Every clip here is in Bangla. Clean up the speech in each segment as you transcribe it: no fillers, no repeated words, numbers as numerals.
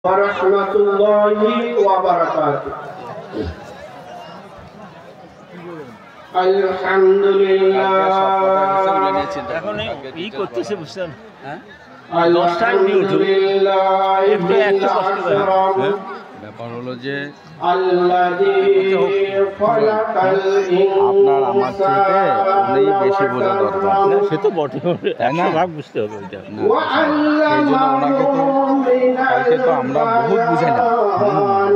warahmatullahi wabarakatuh. Alhamdulillah. ব্যাপার হলো যে আপনার আমার থেকে উনি বেশি বোঝা দরকার। সে তো বটে, 100 ভাগ বুঝতে হবে ওইটা। সেই জন্য ওনাকে তো কালকে তো আমরা বহুত বুঝাই না,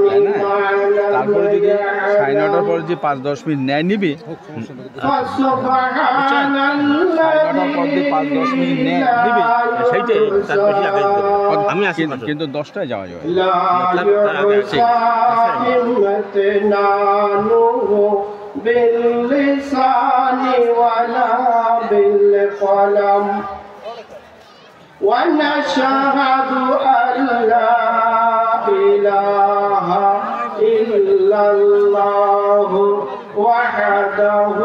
তাই না? তারপরে যদি 9:30টার পরে যে 5-10 মিনিট ন্যায় নিবি, 9:30টার পর দিয়ে 5-10 মিনিট ন্যায় নিবি, সেইটাই তার বেশি আগে আমি আসি, কিন্তু 10টায় যাওয়া যাবে। ونشهد أن لا إله إلا الله وحده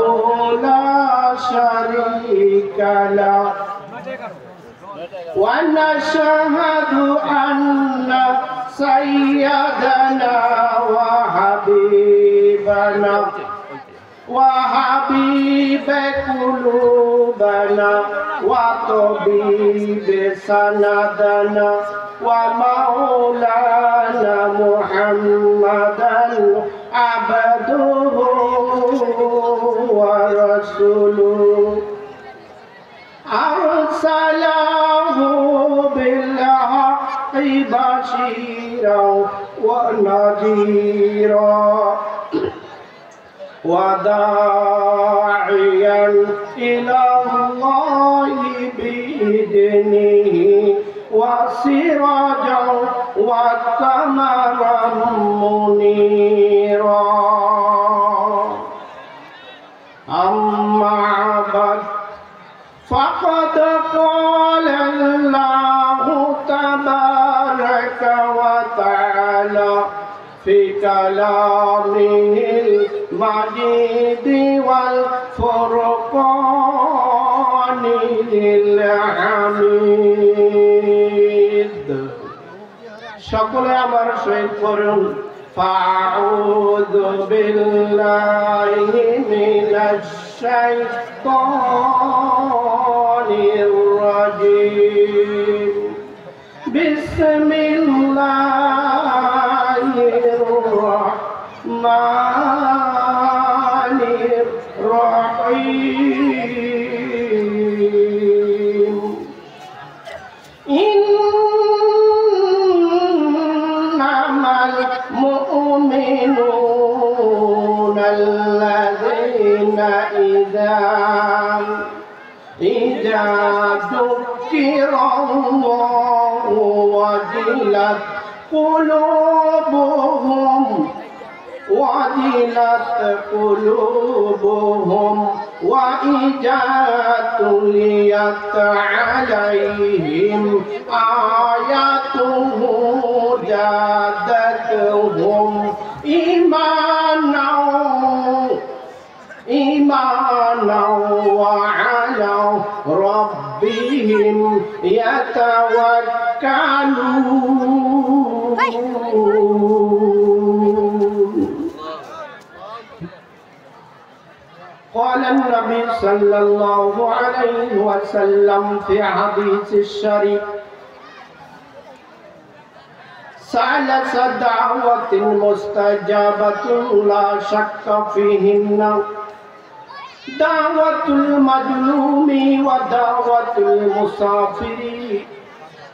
لا شريك له ونشهد أن سيدنا وحبيبنا وحبيب قلوبنا وطبيب سندنا ومولانا محمدا عبده ورسوله أرسله بالحق بشيرا ونذيرا وداعيا إلى الله بإذنه وسراجا وقمرا منيرا أما بعد فقد قال الله تبارك وتعالى في كلامه المجيد والفرقان الحميد সকলে আমার সহিত পড়ুন فأعوذ بالله من الشيطان الرجيم بسم الله الرحمن الرحيم إنما المؤمنون الذين إذا ذكر الله وجلت قلوبهم وإذا تليت عليهم آياته زادتهم إيمانا وعلى ربهم يتوكلون. قال النبي صلى الله عليه وسلم في حديث الشريف ثلاث دعوات مستجابة لا شك فيهن دعوة المظلوم ودعوة المسافر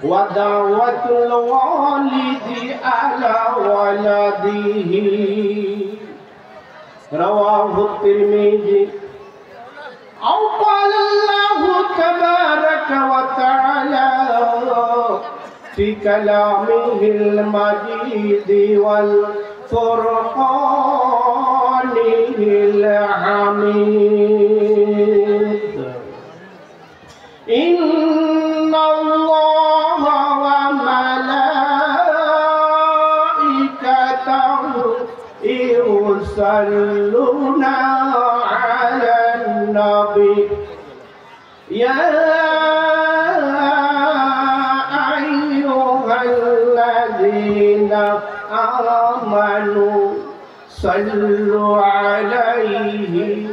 ودعوة الوالد على ولده رواه الترمذي. أو قال الله تبارك وتعالى في كلامه المجيد والفرقان الحميد. إن الله وملائكته يصلون على النبي يا أيها الذين آمنوا صلوا عليه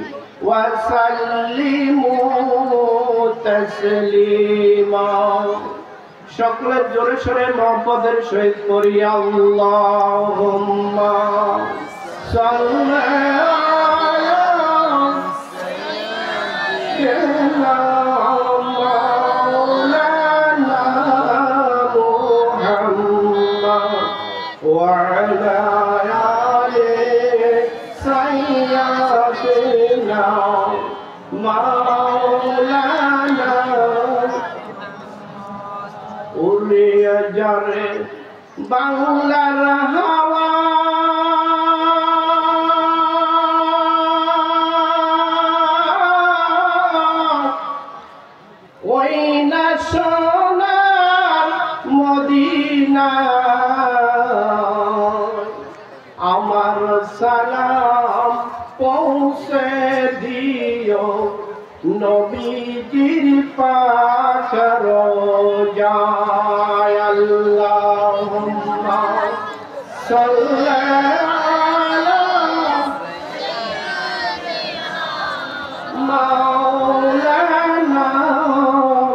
وسلموا تسليما সকলে জোরে সোরে মহব্বতের সহিত করি আল্লাহুম্মা সাল্লি আলা সাইয়্যিদিনা মাওলানা মুহাম্মদ ওয়া আলা আলি সাইয়্যিদিনা মাওলানা উড়িয়ে যারে বাংলার হাওয়া ওই না সোনার মদিনা আমার সালাম পৌঁছে দিও নবীজির পাক রোজায় আল্লাহুম্মা সাল্লি আলা মাওলানা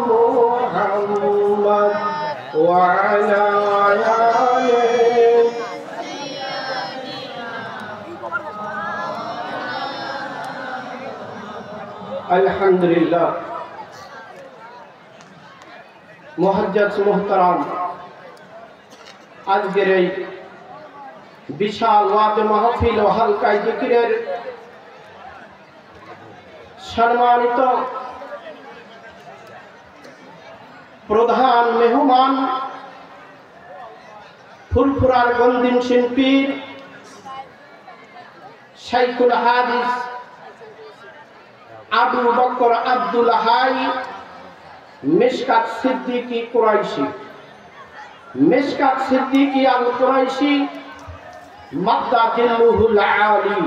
মুহাম্মদ ওয়া আলা আলিহি আলহামদুলিল্লাহ মুহাজ্জাজ মুহতারাম আজকের এই বিশাল ওয়াজ মাহফিল ও হালকায় জিকিরের সম্মানিত প্রধান মেহমান ফুরফুরার গন্দিন শিল্পী শাইখুল হাদিস আবু বকর আব্দুল হাই মিশকাত সিদ্দিকী কুরাইশি মিশকাত সিদ্দিকী আল কুরাইশি মাদ্দাতিল্লুহুল আলী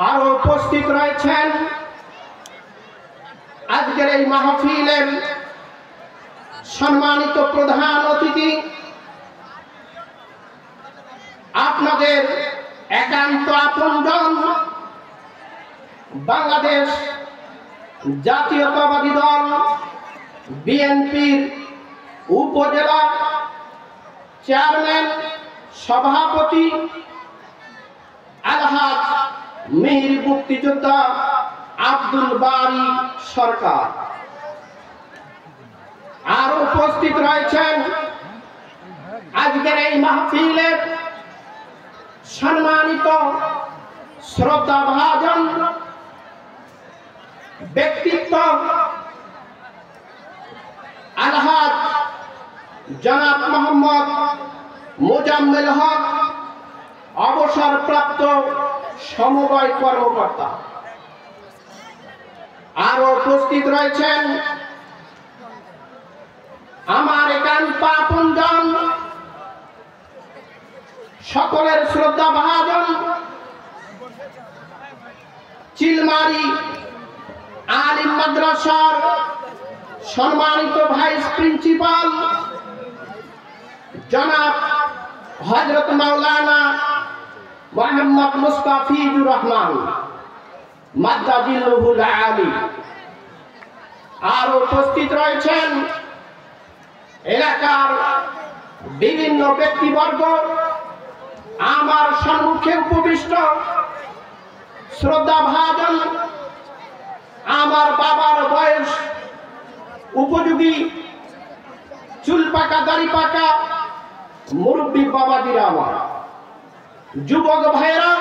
আর উপস্থিত রয়েছেন আজকের এই মাহফিলের সম্মানিত প্রধান অতিথি আপনাদের একান্ত আপনজন বাংলাদেশ জাতীয়তাবাদী দল বিএনপির উপজেলা চেয়ারম্যান সভাপতি আলহাজ মীর মুক্তিযোদ্ধা আব্দুল বারী সরকার আর উপস্থিত রয়েছেন আজকের এই মাহফিলের সম্মানিত শ্রদ্ধাভাজন ব্যক্তিত্ব আলহাজ জনাব মোহাম্মদ মোজাম্মেল হক অবসরপ্রাপ্ত সমবায় কর্মকর্তা আরো উপস্থিত রয়েছেন আমার একান্ত আপনজন সকলের শ্রদ্ধাভাজন চিলমারি আলিম মাদ্রাসার সম্মানিত ভাইস প্রিন্সিপাল জনাব হযরত মাওলানা মুহাম্মদ মুস্তাফিজুর রহমান মাদ্দাজিল্লুহুল আলী আর উপস্থিত রয়েছেন এলাকার বিভিন্ন ব্যক্তিবর্গ আমার সম্মুখে উপবিষ্ট শ্রদ্ধাভাজন আমার বাবার বয়স উপযোগী চুল পাকা দাড়ি পাকা মুরব্বী বাবাজিরা আমার যুবক ভাইরা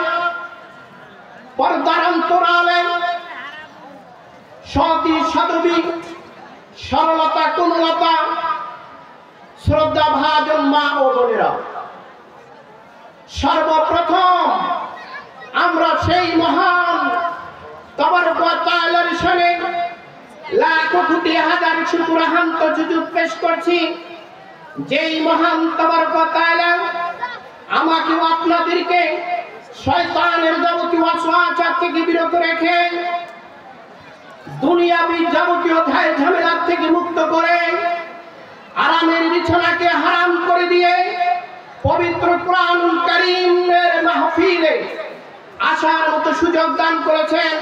পর্দার অন্তরালে সতী সাধবী সরলতা কোমলতা শ্রদ্ধাভাজন মা ও বোনেরা সর্বপ্রথম আমরা সেই মহান তাবারক ওয়া তাআলার শানে লাখ কোটি হাজার শুকরাহান্ত সুজুদ পেশ করছি যেই মহান তাবারক ওয়া তাআলা আমাকে ও আপনাদেরকে শয়তানের যাবতীয় ওয়াসওয়াসা থেকে বিরত রেখে দুনিয়াবি যাবতীয় ঝামেলা থেকে মুক্ত করে আরামের বিছানাকে হারাম করে দিয়ে পবিত্র কোরআনুল কারীমের মাহফিলে আসার মতো সুযোগ দান করেছেন।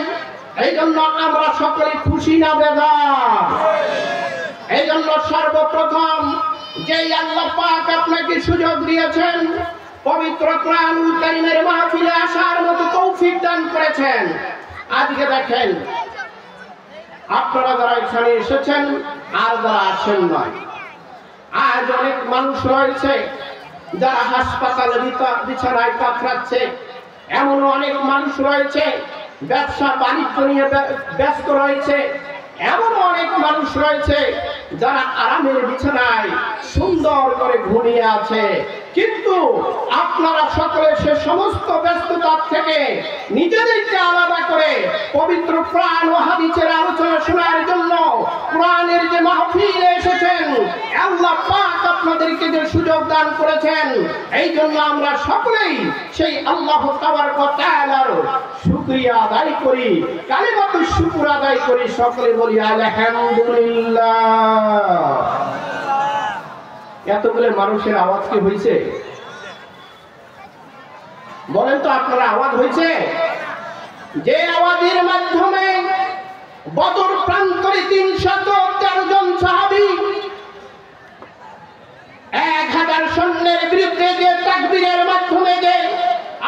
এই জন্য আমরা সকলে খুশি না বেজার? এই জন্য সর্বপ্রথম যে আল্লাহ পাক আপনাকে সুযোগ দিয়েছেন, পবিত্র কোরআনুল কারীমের মাহফিলে আসার মতো তৌফিক দান করেছেন, আজকে দেখেন আপনারা যারা এখানে এসেছেন আর যারা আসেন নয়, আজ অনেক মানুষ রয়েছে যারা হাসপাতালে বিছানায় কাতরাচ্ছে, এমন অনেক মানুষ রয়েছে ব্যবসা বাণিজ্য নিয়ে ব্যস্ত রয়েছে, এমন অনেক মানুষ রয়েছে যারা আরামের বিছানায় সুন্দর করে ঘুমিয়ে আছে। কিন্তু আপনারা সকলে সে সমস্ত ব্যস্ততার থেকে নিজেদেরকে আলাদা করে পবিত্র কোরআন ও হাদিসের আলোচনা শোনার জন্য কোরআনের যে মাহফিলে এসেছেন, আল্লাহ পাক আপনাদেরকে যে সুযোগ দান করেছেন, এই জন্য আমরা সকলেই সেই আল্লাহ তাবারক ওয়া তাআলার শুকরিয়া আদায় করি, কালিমাতুশ শুকর আদায় করি, সকলে বলি আলহামদুলিল্লাহ। এতগুলো মানুষের আওয়াজ কি হয়েছে? বলেন তো আপনারা, আওয়াজ হয়েছে? যে আওয়াজের মাধ্যমে বদর প্রান্তরে 313 জন সাহাবী 1000 সৈন্যের বিরুদ্ধে যে তাকবীরের মাধ্যমে যে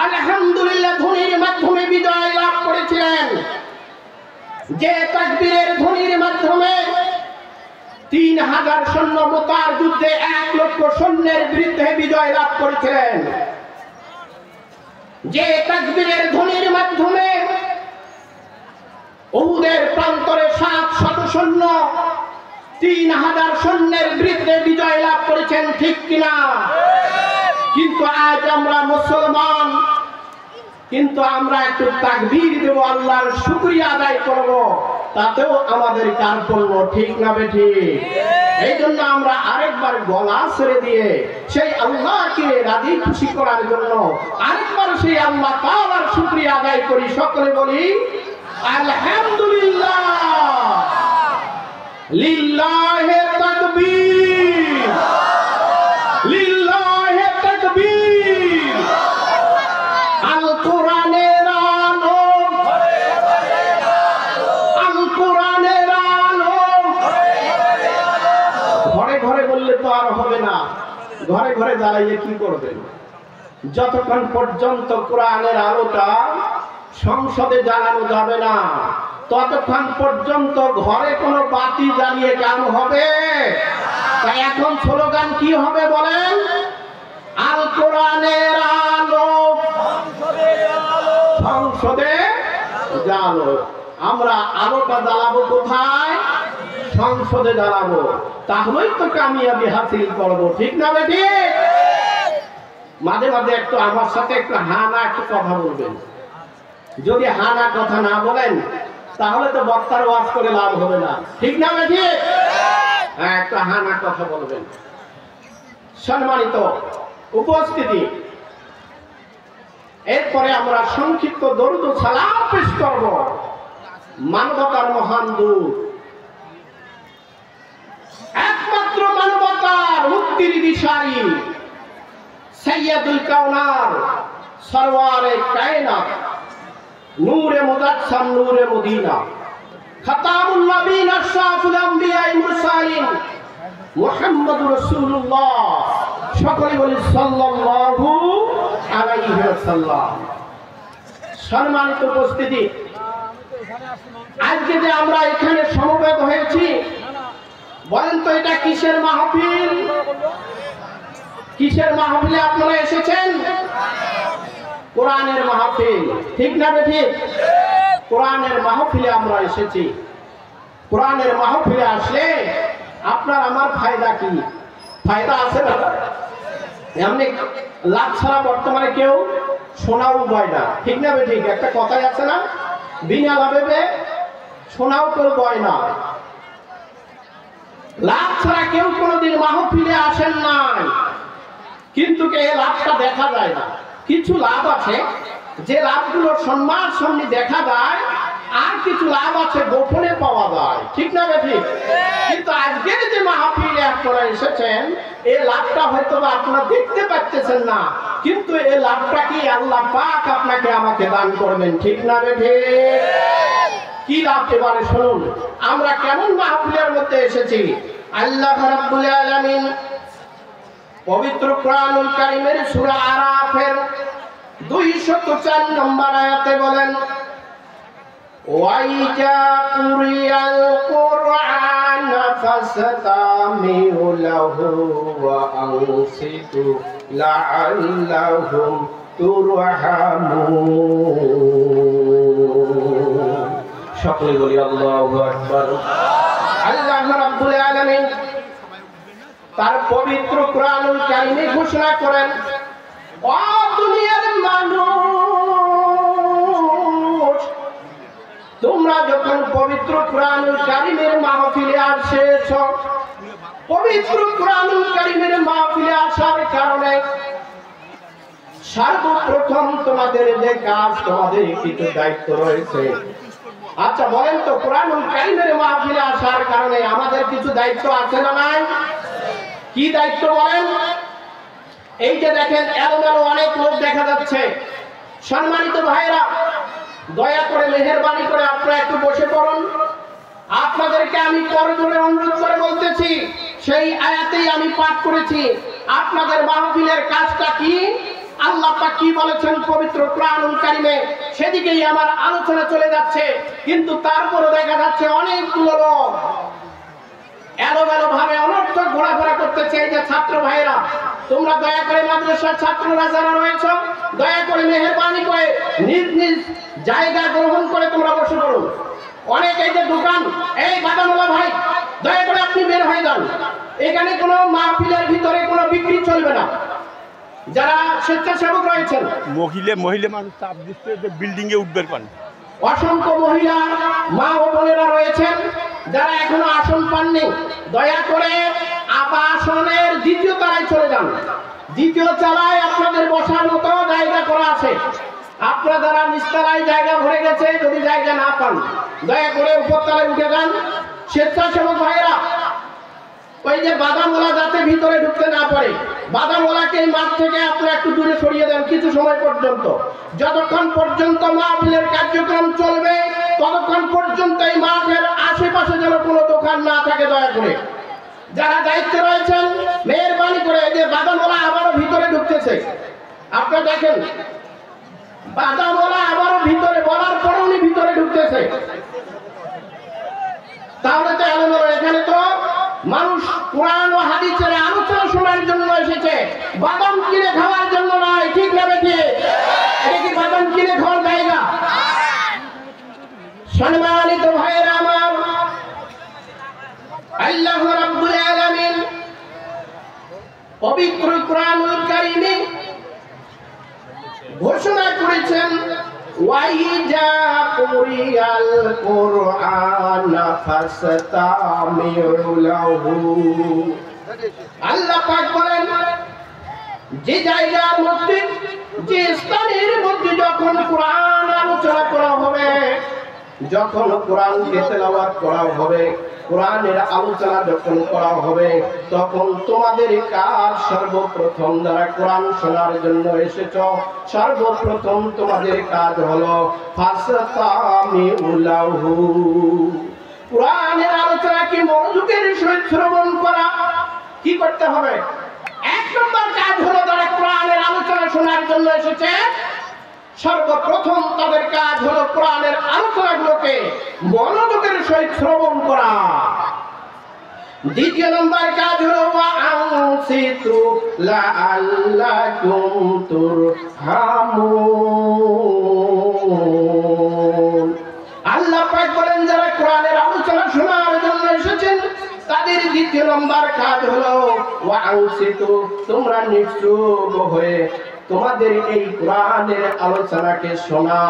আলহামদুলিল্লাহ ধ্বনির মাধ্যমে বিজয় লাভ করেছিলেন, যে তাকবীরের ধ্বনির মাধ্যমে 3000 সৈন্য মুতার যুদ্ধে 1 লক্ষ সৈন্যের বিরুদ্ধে বিজয় লাভ করেছিলেন, যে তাকবীরের ধ্বনির মাধ্যমে উহুদের প্রান্তরে 700 সৈন্য 3000 সৈন্যের বিরুদ্ধে বিজয় লাভ করেছেন, ঠিক কিনা? কিন্তু আজ আমরা মুসলমান, কিন্তু আমরা একটু তাকবীর দেব, আল্লাহর শুকরিয়া আদায় করব, তাতেও আমাদের কার্পণ্য, ঠিক না বেঠিক? এই জন্য আমরা আরেকবার গলা ছেড়ে দিয়ে সেই আল্লাহকে রাজি খুশি করার জন্য আরেকবার সেই আল্লাহ তাআলার শুকরিয়া আদায় করি, সকলে বলি আলহামদুলিল্লাহ। লিল্লাহি তাকবীর, লিল্লাহি তাকবীর। আল কোরআনের আলো, আল কোরআনের আলো। ঘরে ঘরে বললে তো আর হবে না, ঘরে ঘরে জ্বালাইয়ে কি করবেন? যতক্ষণ পর্যন্ত কোরআনের আলোটা সংসদে জ্বালানো যাবে না, ততক্ষণ পর্যন্ত ঘরে কোনো বাতি জ্বালিয়ে কাম হবে? তাই এখন স্লোগান কি হবে বলেন? আল কোরআনের আলো সংসদে জ্বালো। আমরা আলোটা জ্বালাবো কোথায়? সংসদে জ্বালাবো, তাহলেই তো কামিয়াবি হাসিল করবো, ঠিক না বেঠিক? মাঝে মাঝে একটু আমার সাথে একটু হানা একটু কথা বলবেন। যদি হানা কথা না বলেন তাহলে তো বক্তার ওয়াজ করে লাভ হবে না, ঠিক না বেঠিক? হ্যাঁ, একটা হানা কথা বলবেন। সম্মানিত উপস্থিতি, এরপরে আমরা সংক্ষিপ্ত দরুদ ও সালাম পেশ করব মানবতার মহান দূত, একমাত্র মানবতার মুক্তির দিশারি, সাইয়্যিদুল কাওনার, সরওয়ারে কায়নাত, নূরে মুজাসসাম, নূরে মদিনা, খাতামুন নবীন, আশরাফুল আম্বিয়া মুরসালিন, মুহাম্মদুর রাসূলুল্লাহ। সকলে বলি সাল্লাল্লাহু আলাইহি ওয়াসাল্লাম। সম্মানিত উপস্থিতি, আজকে যে আমরা এখানে সমবেত হয়েছি, বলেন তো এটা কিসের মাহফিল? কিসের মাহফিলে আপনারা এসেছেন? কোরআনের মাহফিল, ঠিক না বেঠিক? কোরআনের মাহফিলে আমরা এসেছি। কোরআনের মাহফিলে আসলে আপনার আমার ফায়দা কি? ফায়দা আছে না? এমনি লাভ ছাড়া বর্তমানে কেউ শোনাও বয় না, ঠিক না বেঠিক? একটা কথাই আছে না, বিনা লাভে শোনাও কেউ বয় না। লাভ ছাড়া কেউ কোনোদিন মাহফিলে আসেন নাই, কিন্তু এই লাভটা দেখা যায় না। কিছু লাভ আছে যে লাভগুলো সম্মান সামনে দেখা যায়, আর কিছু লাভ আছে গোপনে পাওয়া যায়, ঠিক না বেঠিক? কিন্তু আজকের যে মাহফিলে আপনারা এসেছেন, এই লাভটা হয়তো আপনারা দেখতে পাচ্ছেন না, কিন্তু এই লাভটা কি আল্লাহ পাক আপনাকে আমাকে দান করবেন, ঠিক না বেঠিক? কি লাভ এবারে শুনুন, আমরা কেমন মাহফিলের মধ্যে এসেছি। আল্লাহ রাব্বুল আলামিন পবিত্র কোরআনুল কারীমের সূরা আরাফের 204 নম্বর আয়াতে বলেন, ওয়াইজা কুরিয়াল কুরআন ফাসতামিউ লাহু ওয়া আনসিতু লাআল্লাহুম তুরহামুন। সকলে বলি আল্লাহু আকবার। আল্লাহ রাব্বুল আলামিন তার পবিত্র কোরআনুল কারীমে ঘোষণা করেন, ও দুনিয়ার মানুষ, তোমরা যখন পবিত্র কোরআনুল কারীমের মাহফিলে আসছো, পবিত্র কোরআনুল কারীমের মাহফিলে আসার কারণে সর্বপ্রথম তোমাদের যে কাজ, তোমাদের কিছু দায়িত্ব রয়েছে। আচ্ছা বলেন তো, কোরআনুল কারীমের মাহফিলে আসার কারণে আমাদের কিছু দায়িত্ব আছে না নাই? কি দায়িত্ব বলেন? এই যে দেখেন এলোমেলো অনেক লোক দেখা যাচ্ছে। সম্মানিত ভাইরা, দয়া করে মেহেরবানি করে আপনারা একটু বসে পড়ুন। আপনাদেরকে আমি করজোড়ে অনুরোধ করে বলতেছি, সেই আয়াতেই আমি পাঠ করেছি, আপনাদের মাহফিলের কাজটা কি, আল্লাহ পাক কি বলেছেন পবিত্র কোরআনুল কারীমে, সেদিকেই আমার আলোচনা চলে যাচ্ছে। কিন্তু তারপরে দেখা যাচ্ছে অনেকগুলো লোক এলোমেলো ভাবে অনর্থক ঘোরাফেরা করতেছে। এই যে ছাত্র ভাইরা, তোমরা দয়া করে মাদ্রাসার ছাত্ররা যারা রয়েছে, দয়া করে মেহেরবানি করে নিজ নিজ জায়গা গ্রহণ করে তোমরা বসে পড়ুন। অনেক এই যে দোকান, এই বাদামওয়ালা ভাই, দয়া করে আপনি বের হয়ে যান। এখানে কোনো মাহফিলের ভিতরে কোনো বিক্রি চলবে না। যারা স্বেচ্ছাসেবক রয়েছেন, মহিলা মানুষ চাপ দিচ্ছে যে বিল্ডিং এ উঠবে পান। অসংখ্য মহিলা মা ও বোনেরা রয়েছেন যারা এখনো আসন পাননি, দয়া করে আসনের দ্বিতীয় তলায় চলে যান। দ্বিতীয় তলায় আপনাদের বসার মতো জায়গা করা আছে। আপনারা যারা নিচতলায় জায়গা ভরে গেছে, যদি জায়গা না পান, দয়া করে উপরতলায় উঠে যান। স্বেচ্ছাসেবক ভাইয়েরা, ওই যে বাদামওয়ালা যাতে ভিতরে ঢুকতে না পারে, বাদামওয়ালাকে এই মাঠ থেকে আপনারা একটু দূরে সরিয়ে দেন কিছু সময় পর্যন্ত। যতক্ষণ পর্যন্ত মাহফিলের কার্যক্রম চলবে, ততক্ষণ পর্যন্ত এই মাঠের আশেপাশে যেন কোনো দোকান না থাকে, দয়া করে। যারা দায়িত্বে রয়েছেন, মেহেরবানি করে, এই যে বাদামওয়ালা আবারও ভিতরে ঢুকতেছে, আপনারা দেখেন বাদামওয়ালা আবারও ভিতরে, বলার পরে উনি ভিতরে ঢুকতেছে। তাহলে তো এলোমেলো, এখানে তো মানুষ কোরআন ও হাদিসের আলোচনা শোনার জন্য এসেছে, বাদাম কিনে খাওয়ার জন্য নয়, ঠিক না বেঠিক? এটা কি বাদাম কিনে খাওয়ার জায়গা? সম্মানিত ভাইয়েরা আমার, আল্লাহ রাব্বুল আলামিন পবিত্র কোরআনুল কারীমে ঘোষণা করেছেন, ওয়াইজা কুরিয়াল কুরআন ফাসতামিউ লাহু। আল্লাহ পাক বলেন, যে জায়গার মধ্যে, যে স্থানের মধ্যে যখন কোরআন আলোচনা করা হবে, যখন কোরআনকে তেলাওয়াত করা হবে, কোরআনের আলোচনা যখন করা হবে, তখন তোমাদের কাজ সর্বপ্রথম, যারা কোরআন শোনার জন্য এসেছ, সর্বপ্রথম তোমাদের কাজ হলো ফাসতামিউ লাহু। কোরআনের আলোচনাকে মনোযোগের সহিত শ্রবণ করা। কি করতে হবে? এক নম্বর কাজ হলো, যারা কোরআনের আলোচনা শোনার জন্য এসেছে, সর্বপ্রথম তাদের কাজ হলো কোরআনের আলোচনাগুলোকে মনোযোগের সহিত শ্রবণ করা। দ্বিতীয় নম্বর কাজ হলো ওয়াআনসিতু লাআল্লাকুম তুরহামুন। আল্লাহ পাক বলেন, যারা কোরআনের আলোচনা শোনার জন্য এসেছেন, তাদের দ্বিতীয় নম্বর কাজ হলো ওয়াআনসিতু, তোমরা নিশ্চুপ হয়ে তোমাদের এই কোরআনের আলোচনাকে শোনা।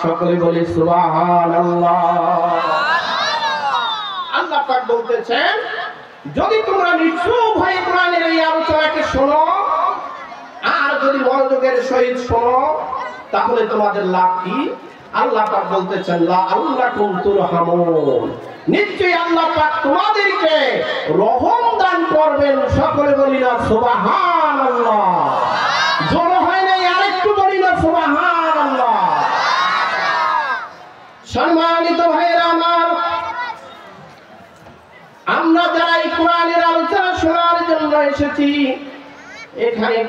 সকলে বলি সুবহানাল্লাহ। আল্লাহ পাক বলতেছেন, যদি তোমরা নিশ্চুপ হয়ে কোরআনের এই আলোচনাকে শোনো, আর যদি মনোযোগের সহিত শোনো, তাহলে তোমাদের লাভ কি? আল্লাহ পাক বলতেছেন লাআল্লাকুম তুরহামুন, নিশ্চয়ই আল্লাহ পাক তোমাদেরকে রহম দান করবেন। সকলে বলি না সুবহানাল্লাহ। জোর হয় নাই, আরেকটু বলি না সুবহানাল্লাহ। সম্মানিত ভাইয়েরা আমার, আমরা যারা এই কোরআনের আলোচনা শোনার জন্য এসেছি, এখানে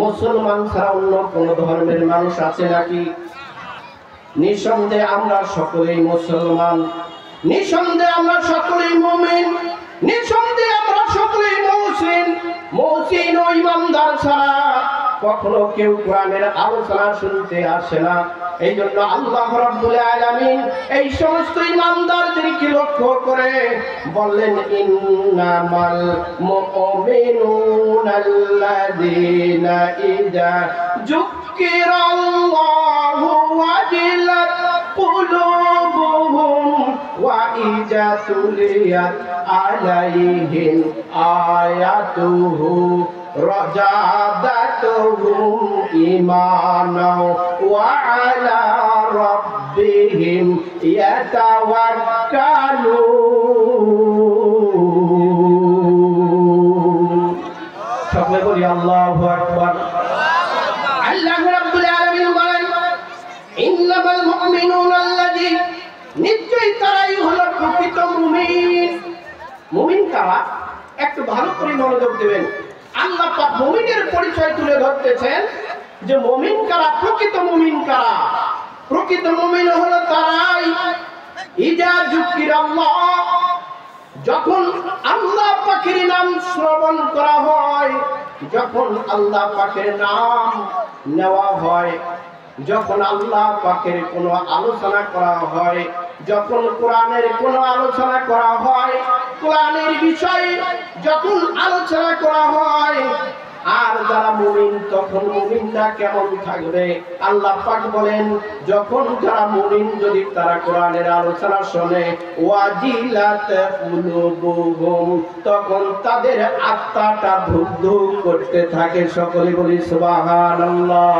মুসলমান ছাড়া অন্য কোন ধর্মের মানুষ আছে নাকি? নিঃসন্দেহে আমরা সকলেই মুসলমান, নিঃসন্দেহে আমরা সকলেই মুমিন, নিঃসন্দেহে আমরা সকলেই মুহসিন ও ইমানদার ছাড়া কখনো কেউ কোরআনের আলোচনা শুনতে আসে না। এই জন্য আল্লাহ রাব্বুল আলামিন এই সমস্ত ইমানদারদেরকে লক্ষ্য করে বললেন ইন্নামাল মুমিনুনা আল্লাযীনা ইযা যুকিরাল্লাহু ওয়াজিলাত কুলুবুহুম ওয়া ইযা তুলিয়াত আলাইহিম আয়াতুহু রাজাদাতুহুম ঈমানা ওয়া আলা রাব্বিহিম ইয়াতাওয়াক্কালুন। সকলে বলি আল্লাহু আকবার। আল্লাহ রাব্বুল আলামিন বলেন ইন্নামাল মুমিনুনা আল্লাযী, নিশ্চয়ই তারাই হলো প্রকৃত মুমিন। মুমিন কারা? একটু ভালো করে মনোযোগ দেবেন। আল্লাহ পাক মুমিনের পরিচয় তুলে ধরতেছেন যে মুমিন কারা, প্রকৃত মুমিন কারা। প্রকৃত মুমিন হলো তারাই ইজা যুকিরাল্লাহ, যখন আল্লাহ পাকের নাম শ্রবণ করা হয়, যখন আল্লাহ পাকের নাম নেওয়া হয়, যখন আল্লাহ পাকের কোনো আলোচনা করা হয়, যখন কোরআনের কোনো আলোচনা করা হয়, কোরআনের বিষয়ে যখন আলোচনা করা হয়। আর যারা মুমিন, তখন মুমিনরা কেমন থাকবে? আল্লাহ পাক বলেন যখন যারা মুমিন, যদি তারা কোরআনের আলোচনা শোনে, ওয়াজিলাত কুলুবুহুম, তখন তাদের আত্মাটা ধুক ধুক করতে থাকে। সকলে বলি সুবহানাল্লাহ।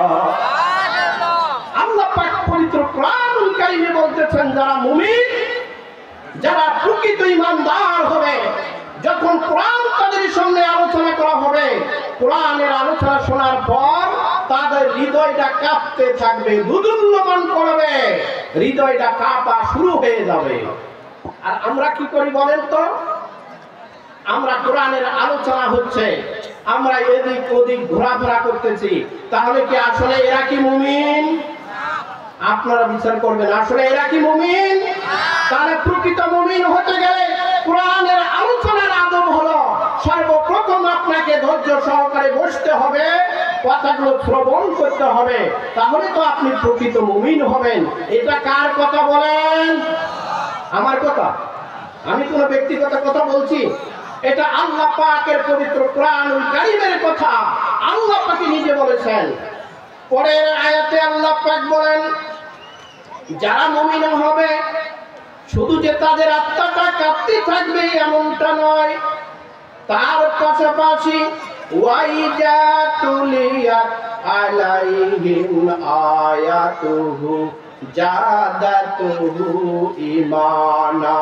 আল্লাহ পাক পবিত্র কোরআনুল কারীমে বলতেছেন যারা মুমিন, যারা প্রকৃত ঈমানদার হবে, যখন কোরআন তাদের সামনে আলোচনা করা হবে, কোরআনের আলোচনা শোনার পর তাদের হৃদয়টা কাঁপতে থাকবে, দুদুল্যমান করবে, হৃদয়টা কাঁপা শুরু হয়ে যাবে। আর আমরা কি করি বলেন তো? আমরা কোরআনের আলোচনা হচ্ছে, আমরা এদিক ওদিক ঘোরাফেরা করতেছি, তাহলে কি আসলে এরা কি মুমিন? আপনারা বিচার করবেন, আসলে এরা কি মুমিন? তাহলে প্রকৃত মুমিন হতে গেলে কোরআনের আলোচনার আদব হলো সর্বপ্রথম আপনাকে ধৈর্য সহকারে বসতে হবে, কথাগুলো শ্রবণ করতে হবে, তাহলে তো আপনি প্রকৃত মুমিন হবেন। এটা কার কথা বলেন? আমার কথা? আমি কোনো ব্যক্তিগত কথা বলছি? এটা আল্লাহ পাকের পবিত্র কোরআনুল কারীমের কথা। আল্লাহ পাক নিজে বলেছেন। পরের আয়াতে আল্লাহ পাক বলেন যারা মুমিন হবে শুধু যে তাদের আত্মাটা কাঁপতে থাকবে এমনটা নয়, তার পাশাপাশি ওয়াইজা তুলিয়াত আলাইহিম আয়াতুহু জাদাতুহু ঈমানা।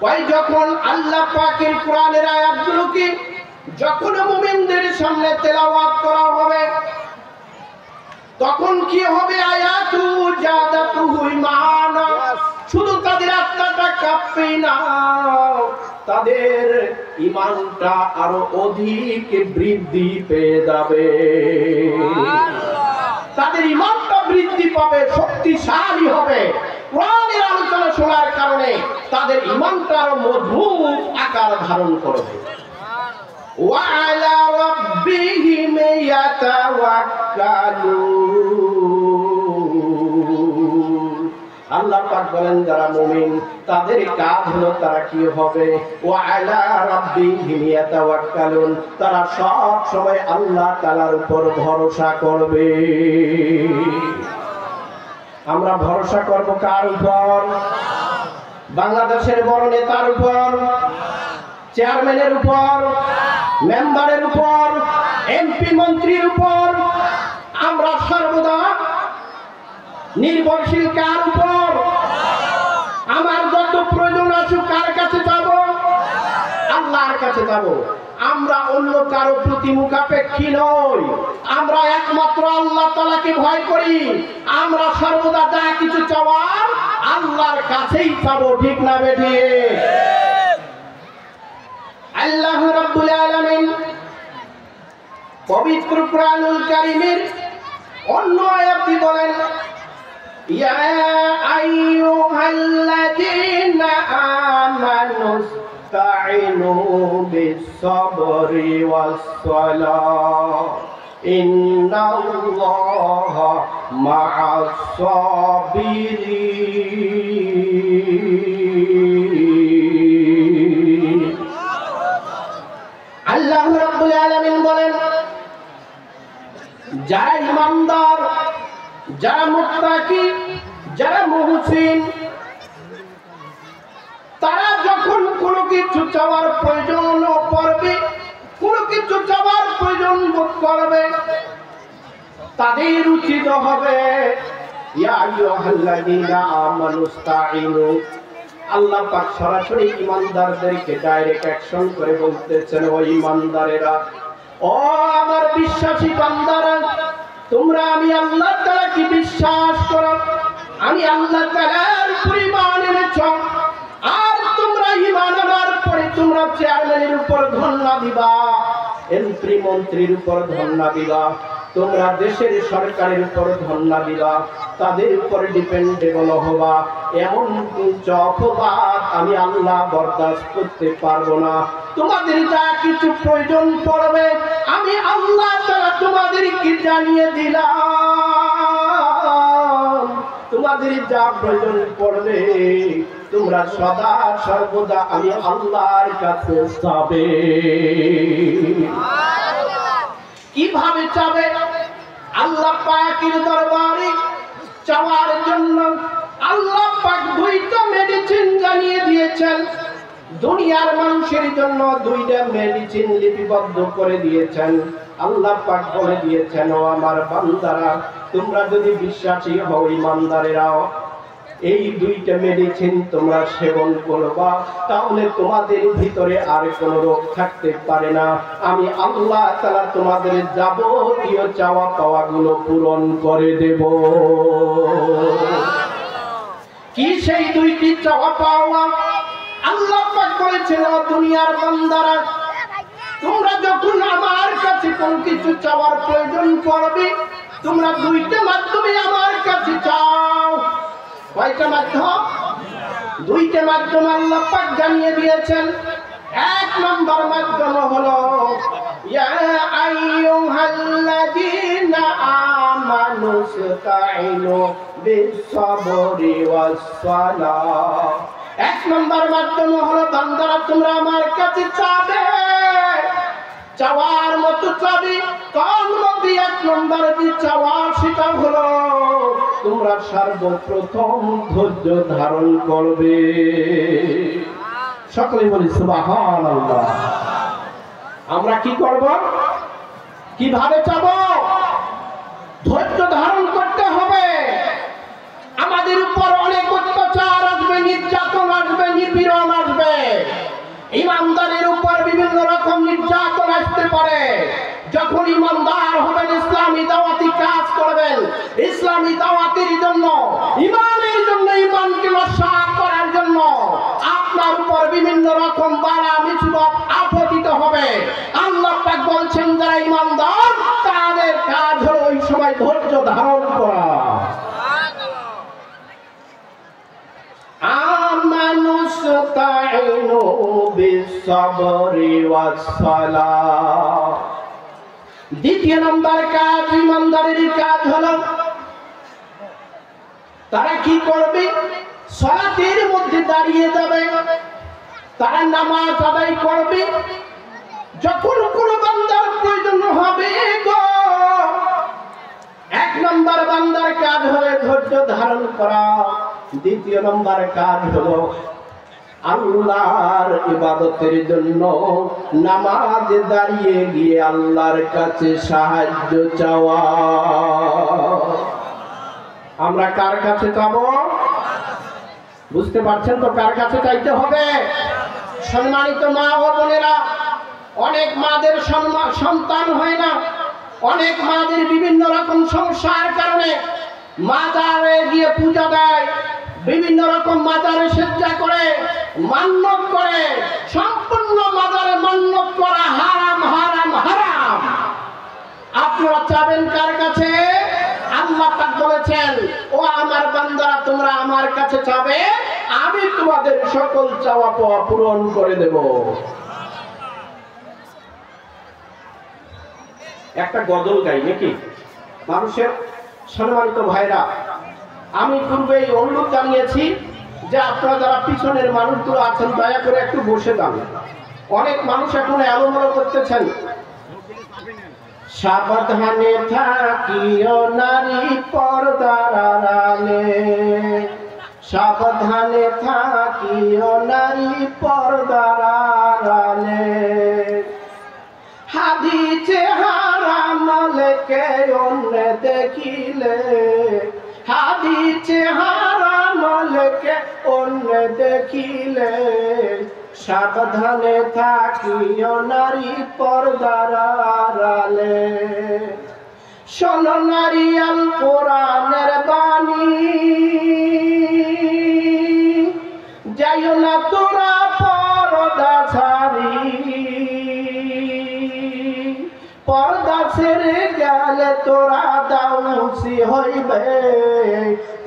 ওই যখন আল্লাহ পাকের কোরআনের আয়াতগুলোকে যখন মুমিনদের সামনে তেলাওয়াত করা হবে, তখন কি হবে? আয়াতু জাদাতুহু ঈমানা, শুধু তাদের আত্মাটা কাঁপবে না, তাদের ঈমানটা আরো অধিক বৃদ্ধি পেয়ে যাবে। তাদের ঈমানটা বৃদ্ধি পাবে, শক্তিশালী হবে। কোরআনের আলোচনা শোনার কারণে তাদের ঈমানটা আরো মজবুত আকার ধারণ করবে। وعلى ربهم يتوكلون। আল্লাহ পাক বলেন যারা মুমিন তাদের কাজ হলো তারা কি হবে? ওয়ালা রাব্বিহিম ইয়াতাওয়াক্কালুন, তারা সব সময় আল্লাহ তাআলার উপর ভরসা করবে। আমরা ভরসা করব কার উপর? বাংলাদেশের বড় নেতার উপর, চেয়ারম্যানের উপর, মেম্বারের উপর, এমপি মন্ত্রীর উপর। আমরা সর্বদা নির্ভরশীল কার উপর? আমার যত প্রয়োজন আছে কার কাছে যাব? আল্লাহর কাছে যাব। আমরা অন্য কারো প্রতি মুখাপেক্ষী নই, আমরা একমাত্র আল্লাহ তাআলাকে ভয় করি। আমরা সর্বদা যা কিছু চাওয়ার আল্লাহর কাছেই চাবো, ঠিক না বেঠিক? আল্লাহ রাব্বুল আলামিন পবিত্র কুরআনুল কারীমের অন্য আয়াতে বলেন, ইয়া আইয়ুহাল্লাযীনা আমানুস্তাঈনু বিস-সাবরি ওয়াস-সালাহ ইন্নাল্লাহা মা'আস-সাবিরিন। আল্লাহ রাব্বুল আলামিন বলেন, যারা ইমানদার, যারা মুত্তাকি, যারা মুহসিন, তারা যখন কোনো কিছু চাওয়ার প্রয়োজন পড়বে, কোনো কিছু চাওয়ার প্রয়োজন বোধ করবে, তাদের উচিত হবে ইয়া আইয়ুহাল্লাযীনা আমানুস্তাঈনু। আল্লাহ পাক সরাসরি ইমানদারদেরকে ডাইরেক্ট অ্যাকশন করে বলতেছেন, ও ইমানদারেরা, ও আমার বিশ্বাসী বান্দারা, তোমরা আমি আল্লাহ তাআলাকে বিশ্বাস করো, আমি আল্লাহ তাআলার উপর ঈমান এনেছো, আর তোমরা ঈমান আনার পরে তোমরা চেয়ারম্যানের উপর ধন্না দিবা, এমপি মন্ত্রীর উপর ধন্না দিবা, তোমরা দেশের সরকারের উপর ধন্না দিবা, তাদের উপর ডিপেন্ডেবল হবা। এমন অপবাদ আমি আল্লাহ বরদাস্ত করতে পারবো না। তোমাদের যা কিছু প্রয়োজন পড়বে আমি আল্লাহ তাআলা তোমাদেরকে জানিয়ে দিলাম। তোমাদের যা প্রয়োজন পড়বে তোমরা সদা সর্বদা আমি আল্লাহর কাছে চাবে। কিভাবে চাবে? আল্লাহ পাকের দরবারে চাওয়ার জন্য আল্লাহ পাক দুইটা মেডিসিন জানিয়ে দিয়েছেন। দুনিয়ার মানুষের জন্য দুইটা মেডিসিন লিপিবদ্ধ করে দিয়েছেন। আল্লাহ পাক বলে দিয়েছেন, ও আমার বান্দারা, তোমরা যদি বিশ্বাসী হও, ইমানদারেরাও, এই দুইটা মেডিসিন তোমরা সেবন করবা, তাহলে তোমাদের ভিতরে আর কোনো রোগ থাকতে পারে না। আমি আল্লাহ তাআলা তোমাদের যাবতীয় চাওয়া পাওয়া গুলো পূরণ করে দেব। কি সেই দুইটি চাওয়া পাওয়া? আল্লাহ পাক বলেছেন, ও দুনিয়ার বান্দারা, তোমরা যখন আমার কাছে কোন কিছু চাওয়ার প্রয়োজন পড়বে, তোমরা দুইটা মাধ্যমে আমার কাছে চাও। কয়টা মাধ্যম? দুইটা মাধ্যম আল্লাহ পাক জানিয়ে দিয়েছেন। এক নম্বর মাধ্যম হলো ইয়া আইয়ুহাল্লাযীনা আমানুস্তাঈনু বিস-সাবরি ওয়াস-সালাহ। এক নম্বর মাধ্যম হলো, বান্দারা তোমরা আমার কাছে চাবে, চাওয়ার মতো চাবি। কোন মধ্যে এক নম্বর যে চাওয়া, সেটা হলো তোমরা সর্বপ্রথম ধৈর্য ধারণ করবে। সকলে বলি সুবহানাল্লাহ। আমরা কি করব? কিভাবে চাবো? ধৈর্য ধারণ করতে হবে। আমাদের উপর অনেক অত্যাচার আসবে, নির্যাতন আসবে, নিপীড়ন আসবে। ইমানদারের উপর বিভিন্ন রকম নির্যাতন আসতে পারে। যখন ইমানদার হবেন, ইসলামী দাওয়াতি কাজ করবেন, ইসলামী দাওয়াতের জন্য, ইমানের জন্য, ইমানকে নস্যাৎ করার জন্য আপনার উপর বিভিন্ন রকম বালা মুসিবত আপতিত হবে। আল্লাহ পাক বলছেন, যারা ইমানদার তাদের কাজ হলো ওই সময় ধৈর্য ধারণ করা। আমানুস্তাঈনু বিস-সাবরি ওয়াস-সালাহ। দ্বিতীয় নম্বর কাজ, ইমানদারের কাজ হলো তারা কি করবে? সালাতের মধ্যে দাঁড়িয়ে যাবে, তারা নামাজ আদায় করবে। যখন কোনো বান্দার প্রয়োজন হবে গো, এক নম্বর বান্দার কাজ হবে ধৈর্য ধারণ করা। দ্বিতীয় নম্বর কাজ হলো আল্লাহর ইবাদতের জন্য নামাজে দাঁড়িয়ে গিয়ে আল্লাহর কাছে সাহায্য চাওয়া। আমরা কার কাছে যাব? বুঝতে পারছেন তো, কার কাছে চাইতে হবে? সম্মানিত মা ও বোনেরা, অনেক মাদের সন্তান হয় না, অনেক মাদের বিভিন্ন রকম সমস্যার কারণে মাজারে গিয়ে পূজা দেয়, বিভিন্ন রকম মাজারে সেজদা করে, মান্যত করে। সম্পূর্ণ মাজারে মান্যত করা হারাম, হারাম, হারাম। আপনারা চাবেন কার কাছে? আল্লাহ পাক বলেছেন, ও আমার বান্দারা, তোমরা আমার কাছে চাবে, আমি তোমাদের সকল চাওয়া পাওয়া পূরণ করে দেব। একটা গজল গাই নাকি মানুষের? সম্মানিত ভাইরা, আমি পূর্বেই অনুরোধ জানিয়েছি যে আপনারা যারা পিছনের মানুষগুলো আছেন দয়া করে একটু বসে যান। অনেক মানুষ এখন এলোমেলো করতেছেন। সাবধানে থাকিও নারী পর্দার আড়ালে, সাবধানে থাকিও নারী পর্দার আড়ালে। হাদিসে হারাম লেখে অন্য দেখিলে, হাদিসে হারাম লেখে অন্য দেখিলে। সাবধানে থাকিও নারী পর্দার আড়ালে। শোনো নারী আল কোরআনের বাণী, যাইও না তোরা পর্দা ছাড়ি। পর্দা ছেড়ে গেলে তোরা দাউসি হইবে,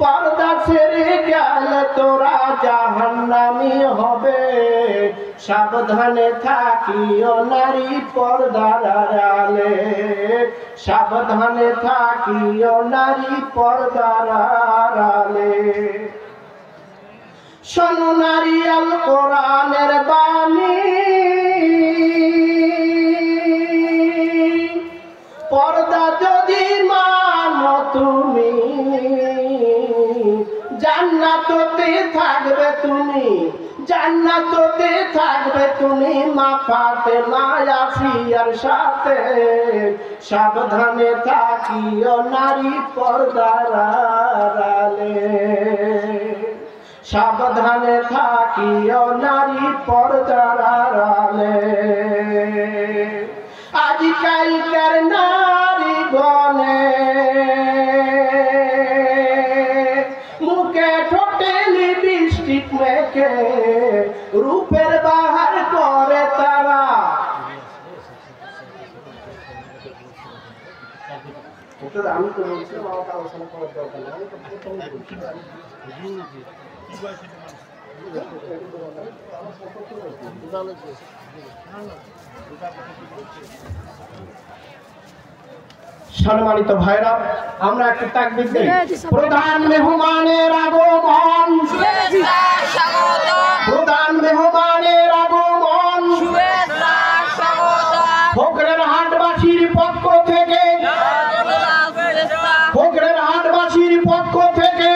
পর্দা ছেড়ে গেলে তোরা জাহান্নামী হবে। সাবধানে থাকিও নারী পর্দার আড়ালে, সাবধানে থাকিও নারী পর্দার আড়ালে। শোনো নারী আল কোরআনের বাণী, পর্দা যদি মানো তুমি, জান্নাতে থাকবে তুমি, জান্নাতে থাকবে তুমি মা ফাতেমা ইয়াসিয়ার সাথে। সাবধানে থাকিও নারী পর্দার আড়ালে, সাবধানে থাকিও নারী পর্দার আড়ালে। আজকালকার নারী গণে মুখে ঠোঁটে লিপস্টিক মেখে রূপের বাহার করে তারা। আমি তো বলছি আমাকে আলোচনা করার দরকার নেই, আমি তো প্রথমে বলছি। সম্মানিত ভাইরা, আমরা একটু তাকবীর দেই। প্রধান মেহমানের আগমন, প্রধান মেহমানের আগমন, ফকরের হাটবাসীর পক্ষ থেকে, ফকরের হাটবাসীর পক্ষ থেকে